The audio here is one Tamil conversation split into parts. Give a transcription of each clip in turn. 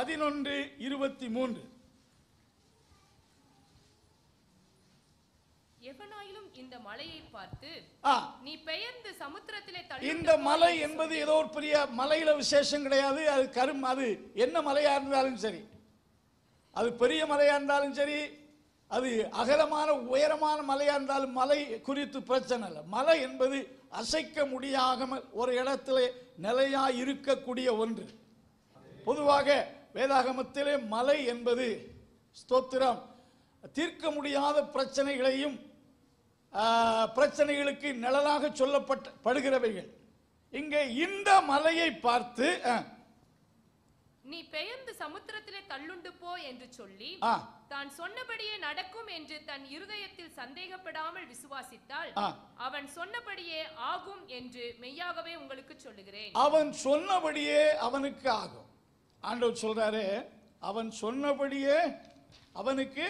11:23. எவனாயிலும் இந்த மலையை பார்த்து நீ பெயர்ந்து சமுத்திரத்திலே தள்ளு. இந்த மலை என்பது ஏதோ ஒரு பெரிய மலையில விசேஷம் கிடையாது. அது அது என்ன மலையா இருந்தாலும் சரி, அது பெரிய மலையா இருந்தாலும் சரி, அது அகலமான உயரமான மலையா இருந்தாலும் மலை குறித்து பிரச்சனை இல்லை. மலை என்பது அசைக்க முடியாமல் ஒரு இடத்துல நிலையா இருக்கக்கூடிய ஒன்று. பொதுவாக வேதாகமத்திலே மலை என்பது ஸ்தோத்திரம் தீர்க்க முடியாத பிரச்சனைகளையும் பிரச்சனைகளுக்கு நிழலாக சொல்லப்படுகிறவைகள். இங்கே இந்த மலையை பார்த்து நீ பெயர்ந்து சமுத்திரத்திலே தள்ளுண்டு போ என்று சொல்லி தான் சொன்னபடியே நடக்கும் என்று தன் இருதயத்தில் சந்தேகப்படாமல் விசுவாசித்தால் அவன் சொன்னபடியே ஆகும் என்று மெய்யாகவே உங்களுக்கு சொல்லுகிறேன். அவன் சொன்னபடியே அவனுக்கு ஆகும். ஆண்டவர் சொல்றாரு, அவன் சொன்னபடியே அவனுக்கு.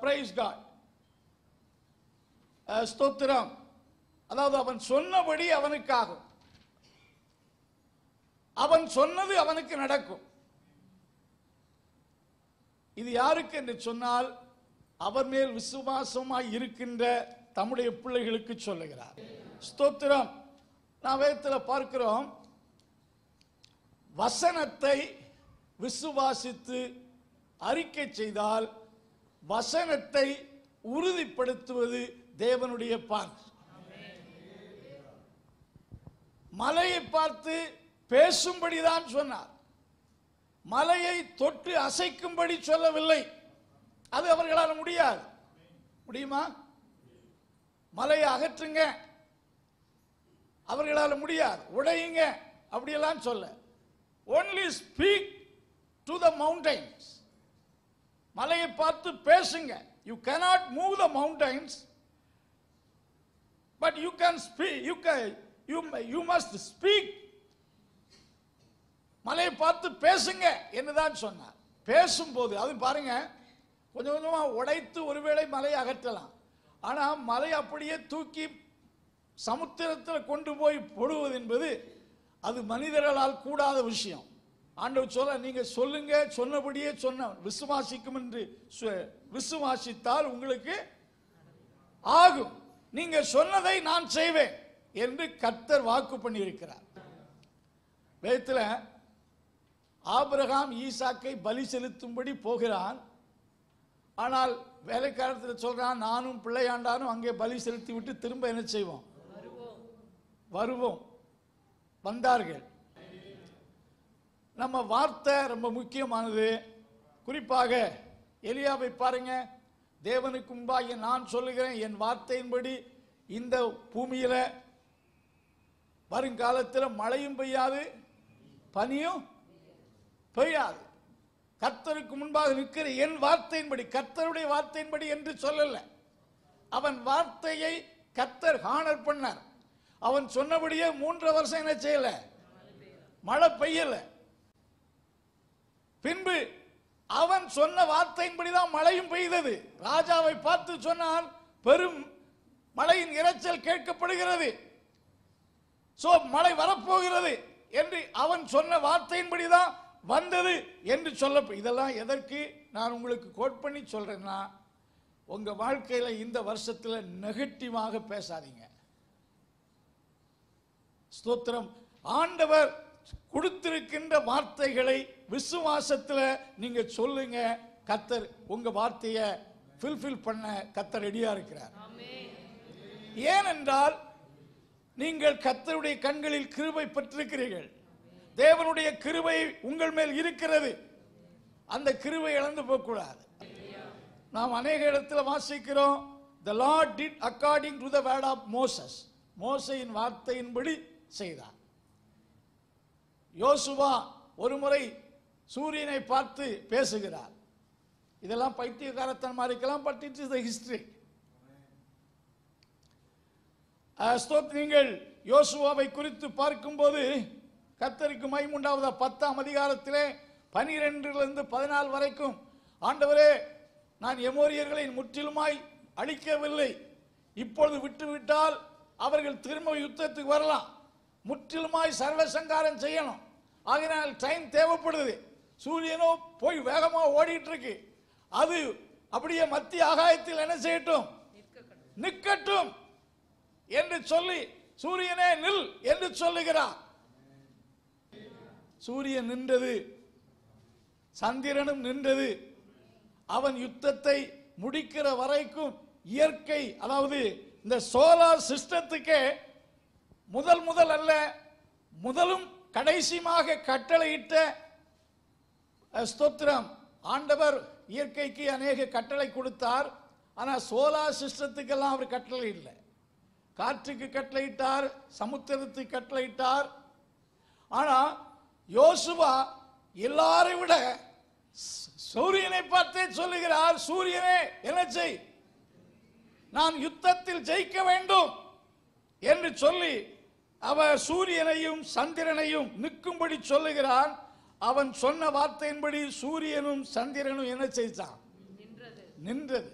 பிரைஸ் காட், ஸ்தோத்திரம். அதாவது அவன் சொன்னபடி அவனுக்கு ஆகும். அவன் சொன்னது அவனுக்கு நடக்கும். இது யாருக்கு என்று சொன்னால் அவர் மேல் விசுவாசமாய் இருக்கின்ற தம்முடைய பிள்ளைகளுக்கு சொல்லுகிறார். ஸ்தோத்திரம். நான் வேதத்தில் பார்க்கிறோம், வசனத்தை விசுவாசித்து அறிக்கை செய்தால் வசனத்தை உறுதிப்படுத்துவது தேவனுடைய பார்வை. மலையை பார்த்து பேசும்படிதான் சொன்னார், மலையை தொட்டு அசைக்கும்படி சொல்லவில்லை. அது அவர்களால் முடியாது. முடியுமா? மலையை அகற்றுங்க, அவர்களால் முடியாது. உடையுங்க அப்படியெல்லாம் சொல்ல. only speak to the mountains. மலையை பார்த்து பேசுங்க. you cannot move the mountains, but you can speak. you must speak. மலையை பார்த்து பேசுங்க என்னதான் சொன்னார். பேசும்போது அது பாருங்க, கொஞ்சம் கொஞ்சமா உடைத்து ஒருவேளை மலையை அகற்றலாம். ஆனா மலை அப்படியே தூக்கி சமுத்திரத்தில் கொண்டு போய் போடுவது என்பது அது மனிதர்களால் கூடாத விஷயம். ஆண்டவர் சொல்ல, நீங்க சொல்லுங்க, சொன்னபடியே சொன்ன விசுவாசிக்கும் என்று விசுவாசித்தால் உங்களுக்கு ஆகும், நீங்க சொன்னதை நான் செய்வேன் என்று கர்த்தர் வாக்கு பண்ணி இருக்கிறார். வேதத்தில் ஆபிரகாம் ஈசாக்கை பலி செலுத்தும்படி போகிறான். ஆனால் வேலைக்காரத்தில் சொல்றான், நானும் பிள்ளையாண்டானும் அங்கே பலி செலுத்தி விட்டு திரும்ப என்ன செய்வோம்? வருவோம். வந்தார்கள். நம்ம வார்த்தை ரொம்ப முக்கியமானது. குறிப்பாக எலியாவை பாருங்க, தேவனுக்கு முன்பாக நான் சொல்லுகிறேன், என் வார்த்தையின்படி இந்த பூமியில வருங்காலத்தில் மழையும் பெய்யாது, பனியும் பெய்யாது. கர்த்தருக்கு முன்பாக நிற்கிற என் வார்த்தையின்படி, கர்த்தருடைய வார்த்தையின்படி என்று சொல்லல. அவன் வார்த்தையை கர்த்தர் ஹானர் பண்ணார். அவன் சொன்னபடியே 3 வருஷம் என்ன செய்யல, மழை பெய்யல. பின்பு அவன் சொன்ன வார்த்தையின்படிதான் மழையும் பெய்தது. ராஜாவை பார்த்து சொன்னான், பெரும் மழையின் இரைச்சல் கேட்கப்படுகிறது, சோ மழை வரப்போகிறது என்று அவன் சொன்ன வார்த்தையின்படிதான் வந்தது என்று சொல்ல. இதெல்லாம் எதற்கு நான் உங்களுக்கு கோட் பண்ணி சொல்றேன்னா, உங்க வாழ்க்கையில இந்த வருஷத்துல நெகட்டிவாக பேசாதீங்க. ஸ்தோத்திரம். ஆண்டவர் கொடுத்திருக்கின்ற வார்த்தைகளை விசுவாசத்தில் நீங்க சொல்லுங்க. கர்த்தர் உங்க வார்த்தையை ஃபுல்ஃபில் பண்ண கர்த்தர் ரெடியா இருக்கிறார். ஏனென்றால் நீங்கள் கர்த்தருடைய கண்களில் கிருபை பெற்றிருக்கிறீர்கள். தேவனுடைய கிருபை உங்கள் மேல் இருக்கிறது. அந்த கிருபை இழந்து போகக்கூடாது. நாம் அநேக இடத்துல வாசிக்கிறோம், the Lord did according to the word of Moses. மோசேயின் வார்த்தையின்படி செய்தார். யோசுவா ஒரு முறை சூரியனை பார்த்து பேசுகிறார். இதெல்லாம் பைத்தியக்காரத்தனமா இருக்கலாம், but it is the history. நீங்கள் யோசுவாவை குறித்து பார்க்கும்போது கர்த்தருக்கு மகிமை உண்டாவதா. 10ஆம் அதிகாரத்திலே 12 14 வரைக்கும், ஆண்டவரே, நான் எமோரியர்களை முற்றிலுமாய் அழிக்கவில்லை, இப்பொழுது விட்டுவிட்டால் அவர்கள் திரும்ப யுத்தத்துக்கு வரலாம், முற்றிலுமாய் சர்வசங்காரம் செய்யணும், ஆகையினால் டைம் தேவைப்படுது. சூரியனோ போய் வேகமா ஓடிட்டு இருக்கு. அது அப்படியே மத்திய ஆகாயத்தில் என்ன செய்யட்டும்? நிற்கட்டும் என்று சொல்லி சூரியனே நில் என்று சொல்லுகிறார். சூரியன் நின்றது, சந்திரனும் நின்றது. அவன் யுத்தத்தை முடிக்கிற வரைக்கும் இயற்கை, அதாவது இந்த சோலார் சிஸ்டத்துக்கே முதல் அல்ல, முதலும் கடைசியாக கட்டளையிட்ட ஸ்தோத்திரம். ஆண்டவர் இயற்கைக்கு அநேக கட்டளை கொடுத்தார். ஆனால் சோலார் சிஸ்டத்துக்கெல்லாம் அவர் கட்டளை இல்லை. காற்றுக்கு கட்டளையிட்டார், சமுத்திரத்துக்கு கட்டளையிட்டார். ஆனால் யோசுவா எல்லாரை விட சூரியனை பார்த்தே சொல்லுகிறார், சூரியனே என்ன செய், நான் யுத்தத்தில் ஜெயிக்க வேண்டும் என்று சொல்லி அவர் சூரியனையும் சந்திரனையும் நிற்கும்படி சொல்லுகிறான். அவன் சொன்ன வார்த்தையின்படி சூரியனும் சந்திரனும் என்ன செய்தான்? நின்றது.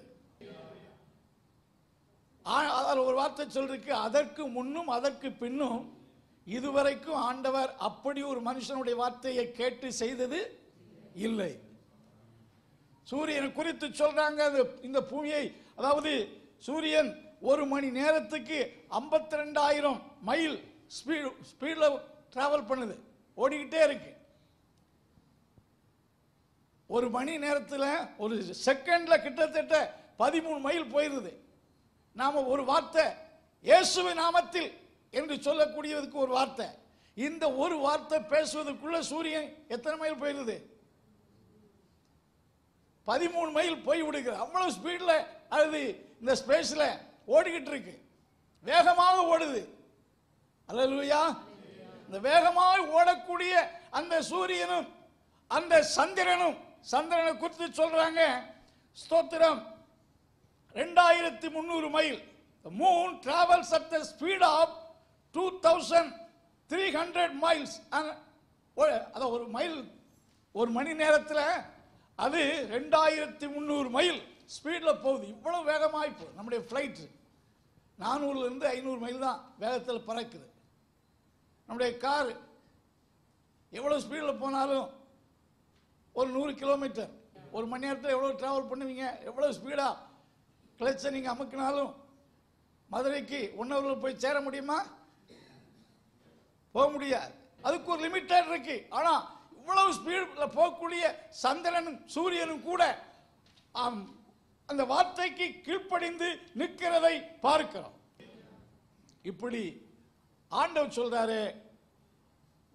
ஒரு வார்த்தை சொல்றதுக்கு, அதற்கு முன்னும் அதற்கு பின்னும் இதுவரைக்கும் ஆண்டவர் அப்படி ஒரு மனுஷனுடைய வார்த்தையை கேட்டு செய்தது இல்லை. சூரியன் குறித்து சொல்றாங்க, இந்த பூமியை, அதாவது சூரியன் ஒரு மணி நேரத்துக்கு 52,000 மைல் ஸ்பீட்ல டிராவல் பண்ணுது, ஓடிக்கிட்டே இருக்கு. ஒரு மணி நேரத்தில் ஒரு செகண்ட்ல கிட்டத்தட்ட 13 மைல் போயிருது. நாம ஒரு வார்த்தை இயேசுவின் நாமத்தில் என்று சொல்லக்கூடியதுக்கு ஒரு வார்த்தை, இந்த ஒரு வார்த்தை பேசுவதற்குள்ள சூரியன் எத்தனை மைல் போயிருது? 13 மைல் போய் விடுகிறது. அவ்வளவு ஸ்பீட்ல அது இந்த ஸ்பேஸ்ல ஓடிக்கிட்டு இருக்கு, வேகமாக ஓடுது. அல்லேலூயா. இந்த வேகமாக ஓடக்கூடிய அந்த சூரியனும் அந்த சந்திரனும், சந்திரனை குறித்து சொல்றாங்க ஸ்தோத்திரம், 2300 mile. The moon travels at the speed of 2300 miles. அத ஒரு மைல் ஒரு மணி நேரத்தில் அது 2300 மைல் ஸ்பீட்ல போகுது. இவ்வளவு வேகமாய் போகுது. நம்முடைய ஃபிளைட் 400 இருந்து 500 மைல் தான் வேகத்தில் பறக்குது. நம்முடைய கார் எவ்வளவு ஸ்பீடில் போனாலும் ஒரு 100 கிலோமீட்டர் ஒரு மணி நேரத்தில் எவ்வளவு டிராவல் பண்ணுவீங்க? எவ்வளவு ஸ்பீடா கிளச்சை நீங்க அமுக்கினாலும் மதுரைக்கு 1 ஹவர்ல போய் சேர முடியுமா? போக முடியாது. அதுக்கு ஒரு லிமிட்டட் இருக்கு. ஆனா இவ்வளவு ஸ்பீட்ல போகக்கூடிய சந்திரனும் சூரியனும் கூட அந்த வார்த்தைக்கு கீழ்ப்படிந்து நிற்கிறதை பார்க்கிறோம். இப்படி ஆண்டவர் சொல்றாரு,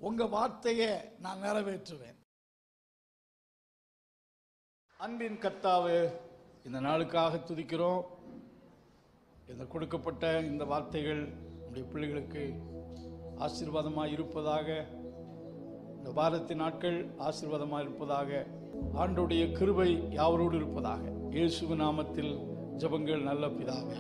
உங்க வார்த்தையை நான் நிறைவேற்றுவேன். அன்பின் கர்த்தாவே, இந்த நாளுக்காக துதிக்கிறோம். இந்த கொடுக்கப்பட்ட இந்த வார்த்தைகள் நம்முடைய பிள்ளைகளுக்கு ஆசீர்வாதமாக இருப்பதாக, இந்த வாரத்தின் நாட்கள் ஆசீர்வாதமாக இருப்பதாக, ஆண்டவருடைய கிருபை யாவரோடு இருப்பதாக. இயேசுவின் நாமத்தில் ஜெபங்கள் நல்ல பிதாவே.